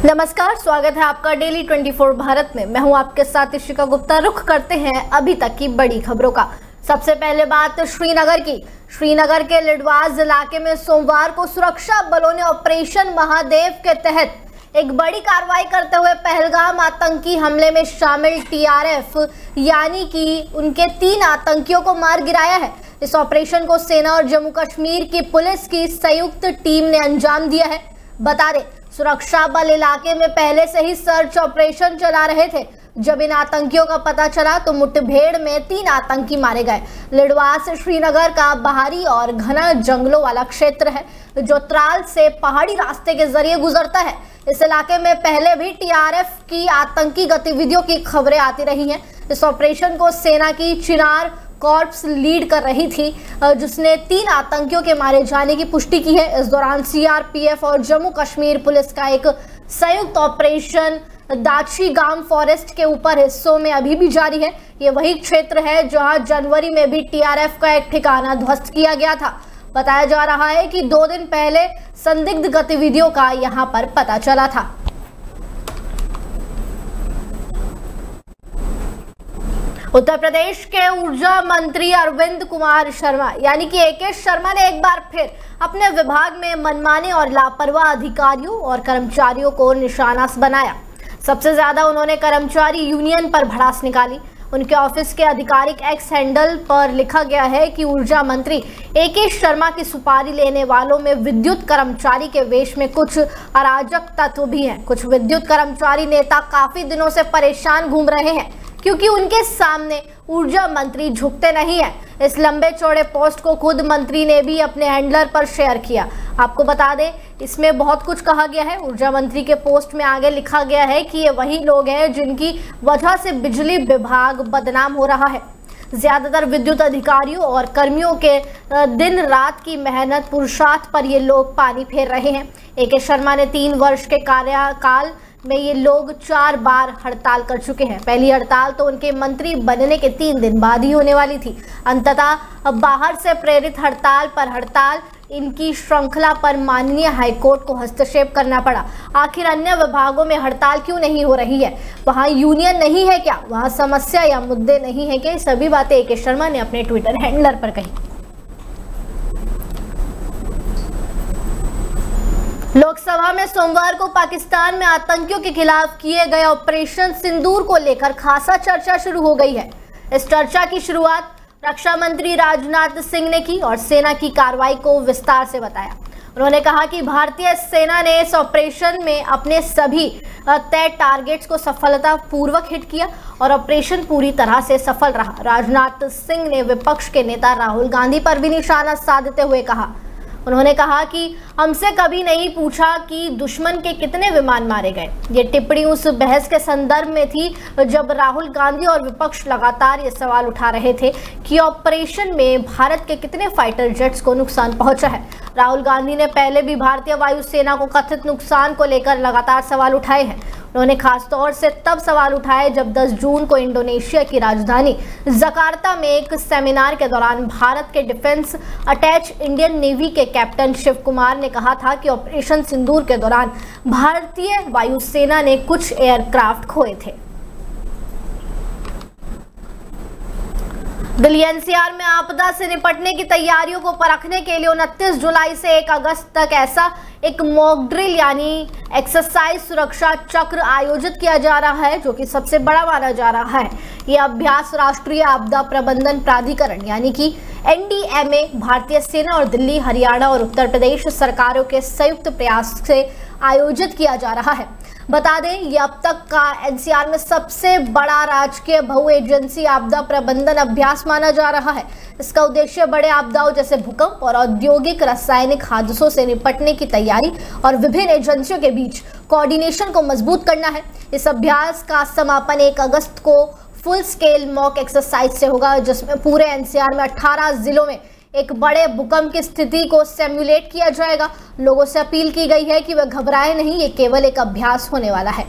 नमस्कार, स्वागत है आपका डेली 24 भारत में। मैं हूं आपके साथ इशिका गुप्ता। रुख करते हैं अभी तक की बड़ी खबरों का। सबसे पहले बात श्रीनगर की। श्रीनगर के लिडवास इलाके में सोमवार को सुरक्षा बलों ने ऑपरेशन महादेव के तहत एक बड़ी कार्रवाई करते हुए पहलगाम आतंकी हमले में शामिल टीआरएफ यानी कि उनके 3 आतंकियों को मार गिराया है। इस ऑपरेशन को सेना और जम्मू कश्मीर की पुलिस की संयुक्त टीम ने अंजाम दिया है। बता दें, सुरक्षा बल इलाके में पहले से ही सर्च ऑपरेशन चला रहे थे। जब इन आतंकियों का पता चला तो मुठभेड़ में 3 आतंकी मारे गए। लिडवास श्रीनगर का बाहरी और घना जंगलों वाला क्षेत्र है जो त्राल से पहाड़ी रास्ते के जरिए गुजरता है। इस इलाके में पहले भी टीआरएफ की आतंकी गतिविधियों की खबरें आती रही हैं। इस ऑपरेशन को सेना की चिनार कॉर्प्स लीड कर रही थी, जिसने 3 आतंकियों के मारे जाने की पुष्टि की है। इस दौरान सीआरपीएफ और जम्मू कश्मीर पुलिस का एक संयुक्त ऑपरेशन दाची गांव फॉरेस्ट के ऊपर हिस्सों में अभी भी जारी है। ये वही क्षेत्र है जहां जनवरी में भी टीआरएफ का एक ठिकाना ध्वस्त किया गया था। बताया जा रहा है कि 2 दिन पहले संदिग्ध गतिविधियों का यहां पर पता चला था। उत्तर प्रदेश के ऊर्जा मंत्री अरविंद कुमार शर्मा यानी कि एके शर्मा ने एक बार फिर अपने विभाग में मनमाने और लापरवाह अधिकारियों और कर्मचारियों को निशाना बनाया। सबसे ज्यादा उन्होंने कर्मचारी यूनियन पर भड़ास निकाली। उनके ऑफिस के आधिकारिक एक्स हैंडल पर लिखा गया है कि ऊर्जा मंत्री एके शर्मा की सुपारी लेने वालों में विद्युत कर्मचारी के वेश में कुछ अराजक तत्व भी हैं। कुछ विद्युत कर्मचारी नेता काफी दिनों से परेशान घूम रहे हैं क्योंकि उनके सामने ऊर्जा मंत्री झुकते नहीं है। इस लंबे चौड़े पोस्ट को खुद मंत्री ने भी अपने हैंडलर पर शेयर किया। आपको बता दें, इसमें बहुत कुछ कहा गया है। ऊर्जा मंत्री के पोस्ट में आगे लिखा गया है कि ये वही लोग हैं जिनकी वजह से बिजली विभाग बदनाम हो रहा है। ज्यादातर विद्युत अधिकारियों और कर्मियों के दिन रात की मेहनत पुरुषार्थ पर ये लोग पानी फेर रहे हैं। एके शर्मा ने 3 वर्ष के कार्यकाल में ये लोग 4 बार हड़ताल कर चुके हैं। पहली हड़ताल तो उनके मंत्री बनने के 3 दिन बाद ही होने वाली थी। अंततः बाहर से प्रेरित हड़ताल पर हड़ताल, इनकी श्रृंखला पर माननीय हाईकोर्ट को हस्तक्षेप करना पड़ा। आखिर अन्य विभागों में हड़ताल क्यों नहीं हो रही है? वहां यूनियन नहीं है क्या? वहां समस्या या मुद्दे नहीं है क्या? सभी बातें एके शर्मा ने अपने ट्विटर हैंडलर पर कही। लोकसभा में सोमवार को पाकिस्तान में आतंकियों के खिलाफ किए गए ऑपरेशन सिंदूर को लेकर खासा चर्चा शुरू हो गई है। इस चर्चा की शुरुआत रक्षा मंत्री राजनाथ सिंह ने की और सेना की कार्रवाई को विस्तार से बताया। उन्होंने कहा कि भारतीय सेना ने इस ऑपरेशन में अपने सभी तय टारगेट्स को सफलतापूर्वक हिट किया और ऑपरेशन पूरी तरह से सफल रहा। राजनाथ सिंह ने विपक्ष के नेता राहुल गांधी पर भी निशाना साधते हुए कहा। उन्होंने कहा कि हमसे कभी नहीं पूछा कि दुश्मन के कितने विमान मारे गए। ये टिप्पणी उस बहस के संदर्भ में थी जब राहुल गांधी और विपक्ष लगातार ये सवाल उठा रहे थे कि ऑपरेशन में भारत के कितने फाइटर जेट्स को नुकसान पहुंचा है। राहुल गांधी ने पहले भी भारतीय वायुसेना को कथित नुकसान को लेकर लगातार सवाल उठाए हैं। उन्होंने खासतौर से तब सवाल उठाए जब 10 जून को इंडोनेशिया की राजधानी जकार्ता में एक सेमिनार के दौरान भारत के डिफेंस अटैच इंडियन नेवी के कैप्टन शिव कुमार ने कहा था कि ऑपरेशन सिंदूर के दौरान भारतीय वायुसेना ने कुछ एयरक्राफ्ट खोए थे। दिल्ली एनसीआर में आपदा से निपटने की तैयारियों को परखने के लिए 29 जुलाई से 1 अगस्त तक ऐसा एक मॉक ड्रिल यानी एक्सरसाइज सुरक्षा चक्र आयोजित किया जा रहा है, जो कि सबसे बड़ा माना जा रहा है। यह अभ्यास राष्ट्रीय आपदा प्रबंधन प्राधिकरण यानी कि एनडीएमए, भारतीय सेना और दिल्ली, हरियाणा और उत्तर प्रदेश सरकारों के संयुक्त प्रयास से आयोजित किया जा रहा है। बता दें, ये अब तक का एनसीआर में सबसे बड़ा राजकीय बहु एजेंसी आपदा प्रबंधन अभ्यास माना जा रहा है। इसका उद्देश्य बड़े आपदाओं जैसे भूकंप और औद्योगिक रासायनिक हादसों से निपटने की तैयारी और विभिन्न एजेंसियों के बीच कोऑर्डिनेशन को मजबूत करना है। इस अभ्यास का समापन 1 अगस्त को फुल स्केल मॉक एक्सरसाइज से होगा, जिसमें पूरे एनसीआर में 18 जिलों में एक बड़े भूकंप की स्थिति को सिमुलेट किया जाएगा। लोगों से अपील की गई है कि वे घबराएं नहीं, ये केवल एक अभ्यास होने वाला है।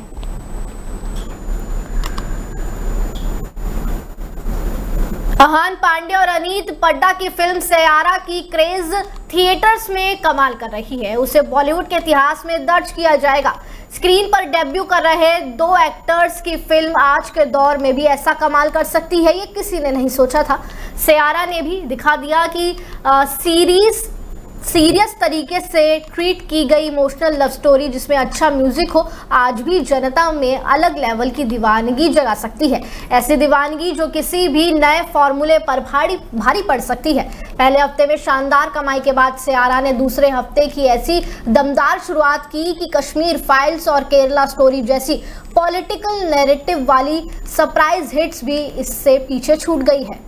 अहान पांडे और अनीत पड्डा की फिल्म सयारा की क्रेज थिएटर्स में कमाल कर रही है। उसे बॉलीवुड के इतिहास में दर्ज किया जाएगा। स्क्रीन पर डेब्यू कर रहे दो एक्टर्स की फिल्म आज के दौर में भी ऐसा कमाल कर सकती है, ये किसी ने नहीं सोचा था। सयारा ने भी दिखा दिया कि सीरियस तरीके से ट्रीट की गई इमोशनल लव स्टोरी जिसमें अच्छा म्यूजिक हो आज भी जनता में अलग लेवल की दीवानगी जगा सकती है। ऐसी दीवानगी जो किसी भी नए फॉर्मूले पर भारी पड़ सकती है। पहले हफ्ते में शानदार कमाई के बाद सयारा ने दूसरे हफ्ते की ऐसी दमदार शुरुआत की कि कश्मीर फाइल्स और केरला स्टोरी जैसी पॉलिटिकल नैरेटिव वाली सरप्राइज हिट्स भी इससे पीछे छूट गई है।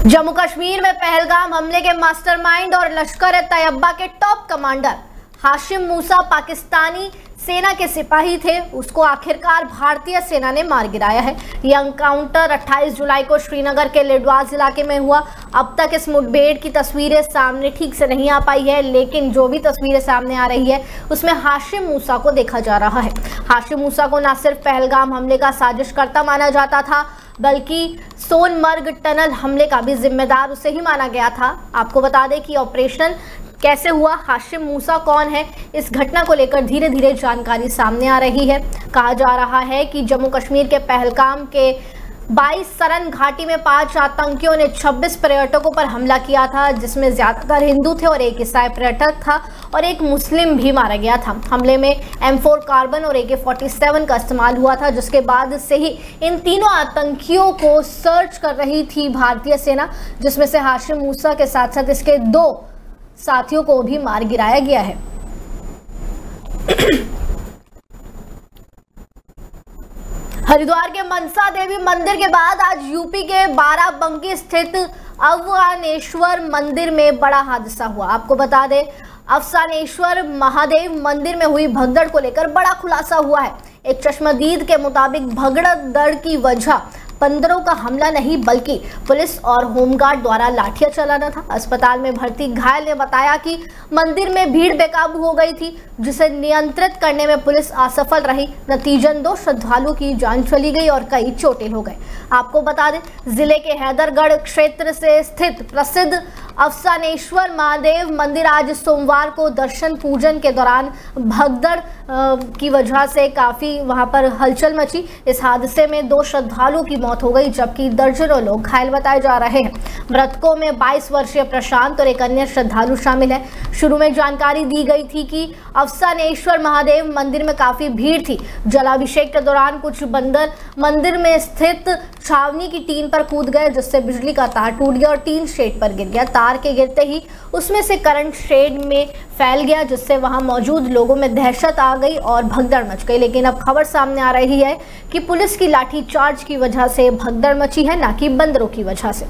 जम्मू कश्मीर में पहलगाम हमले के मास्टरमाइंड और लश्कर-ए-तैयबा के टॉप कमांडर हाशिम मूसा पाकिस्तानी सेना के सिपाही थे, उसको आखिरकार भारतीय सेना ने मार गिराया है। यह एनकाउंटर 28 जुलाई को श्रीनगर के लेडवाज इलाके में हुआ। अब तक इस मुठभेड़ की तस्वीरें सामने ठीक से नहीं आ पाई है, लेकिन जो भी तस्वीरें सामने आ रही है उसमें हाशिम मूसा को देखा जा रहा है। हाशिम मूसा को न सिर्फ पहलगाम हमले का साजिशकर्ता माना जाता था, बल्कि सोनमर्ग टनल हमले का भी जिम्मेदार उसे ही माना गया था। आपको बता दें कि ऑपरेशन कैसे हुआ, हाशिम मूसा कौन है, इस घटना को लेकर धीरे धीरे जानकारी सामने आ रही है। कहा जा रहा है कि जम्मू कश्मीर के पहलगाम के 22 सरन घाटी में 5 आतंकियों ने 26 पर्यटकों पर हमला किया था, जिसमें ज्यादातर हिंदू थे और एक ईसाई पर्यटक था और एक मुस्लिम भी मारा गया था। हमले में M4 कार्बन और AK-47 का इस्तेमाल हुआ था, जिसके बाद से ही इन तीनों आतंकियों को सर्च कर रही थी भारतीय सेना, जिसमें से हाशिम मूसा के साथ साथ इसके 2 साथियों को भी मार गिराया गया है। हरिद्वार के मनसा देवी मंदिर के बाद आज यूपी के बाराबंकी स्थित अवसानेश्वर मंदिर में बड़ा हादसा हुआ। आपको बता दें, अवसानेश्वर महादेव मंदिर में हुई भगदड़ को लेकर बड़ा खुलासा हुआ है। एक चश्मदीद के मुताबिक भगदड़ की वजह बंदरों का हमला नहीं बल्कि पुलिस और होमगार्ड द्वारा लाठियां चलाना था। अस्पताल में भर्ती घायल ने बताया कि मंदिर में भीड़ बेकाबू हो गई थी, जिसे नियंत्रित करने में पुलिस असफल रही। नतीजन 2 श्रद्धालुओं की जान चली गई और कई चोटिल हो गए। आपको बता दें, जिले के हैदरगढ़ क्षेत्र से स्थित प्रसिद्ध अवसानेश्वर महादेव मंदिर आज सोमवार को दर्शन पूजन के दौरान भगदड़ की वजह से काफी वहां पर हलचल मची। इस हादसे में 2 श्रद्धालुओं की मौत हो गई, जबकि दर्जनों लोग घायल बताए जा रहे हैं। मृतकों में 22 वर्षीय प्रशांत और एक अन्य श्रद्धालु शामिल है। शुरू में जानकारी दी गई थी कि अवसानेश्वर महादेव मंदिर में काफी भीड़ थी। जलाभिषेक के दौरान कुछ बंदर मंदिर में स्थित छावनी की टीन पर कूद गए, जिससे बिजली का तार टूट गया और टीन शेड पर गिर गया। तार के गिरते ही उसमें से करंट शेड में फैल गया, जिससे वहां मौजूद लोगों में दहशत आ गई और भगदड़ मच गई। लेकिन अब खबर सामने आ रही है कि पुलिस की लाठीचार्ज की वजह से भगदड़ मची है, ना कि बंदरों की वजह से।